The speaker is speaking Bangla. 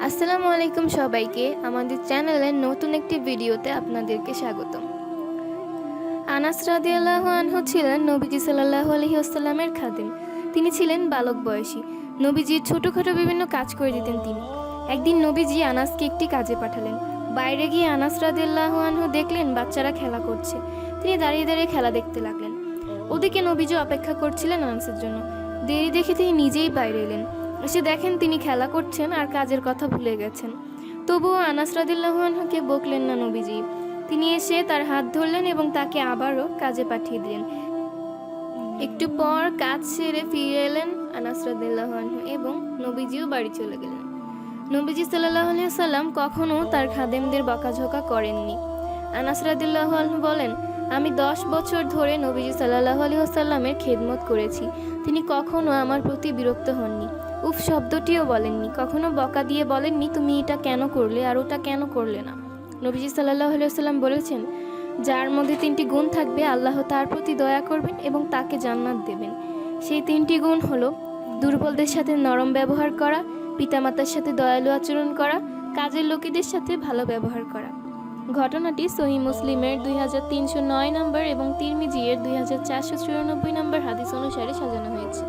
আসসালামু আলাইকুম সবাইকে আমাদের চ্যানেলের নতুন একটি ভিডিওতে আপনাদেরকে স্বাগতম। আনাস রাদিয়াল্লাহু আনহু ছিলেন নবীজি সাল্লাল্লাহু আলাইহি ওয়াসাল্লামের খাদেম। তিনি ছিলেন বালক বয়সী। নবীজির ছোটখাটো বিভিন্ন কাজ করে দিতেন তিনি। একদিন নবীজি আনাসকে একটি কাজে পাঠালেন। বাইরে গিয়ে আনাস রাদিয়াল্লাহু আনহু দেখলেন বাচ্চারা খেলা করছে। তিনি দাঁড়িয়ে দাঁড়িয়ে খেলা দেখতে লাগলেন। ওদিকে নবীজি অপেক্ষা করছিলেন আনাসের জন্য। দেরি দেখে তিনি নিজেই বাইরে এলেন। এসে দেখেন তিনি খেলা করছেন আর কাজের কথা ভুলে গেছেন। তবুও আনাস রাদিয়াল্লাহু আনহুকে বকলেন না নবীজি। তিনি এসে তার হাত ধরলেন এবং তাকে আবারও কাজে পাঠিয়ে দিলেন। একটু পর কাজ সেরে ফিরে এলেন আনাস রাদিয়াল্লাহু আনহু এবং নবীজিও বাড়ি চলে গেলেন। নবীজি সাল্লাল্লাহু আলাইহি ওয়াসাল্লাম কখনো তার খাদেমদের বকাঝকা করেননি। আনাস রাদিয়াল্লাহু আনহু বলেন, আমি 10 বছর ধরে নবীজি সাল্লাল্লাহু আলাইহি ওয়াসাল্লামের খেদমত করেছি। তিনি কখনো আমার প্রতি বিরক্ত হননি। উফ শব্দটিও বলেননি। কখনো বকা দিয়ে বলেননি তুমি এটা কেন করলে আর ওটা কেন করলে না। নবীজি সাল্লাল্লাহু আলাইহি ওয়াসাল্লাম বলেছেন, যার মধ্যে 3টি গুণ থাকবে আল্লাহ তার প্রতি দয়া করবেন এবং তাকে জান্নাত দেবেন। সেই 3টি গুণ হলো দুর্বলদের সাথে নরম ব্যবহার করা, পিতামাতার সাথে দয়ালু আচরণ করা, কাজের লোকেদের সাথে ভালো ব্যবহার করা। ঘটনাটি সহিহ মুসলিমের 2309 নম্বর এবং তিরমিজির 2494 নম্বর হাদিস অনুসারে সাজানো হয়েছে।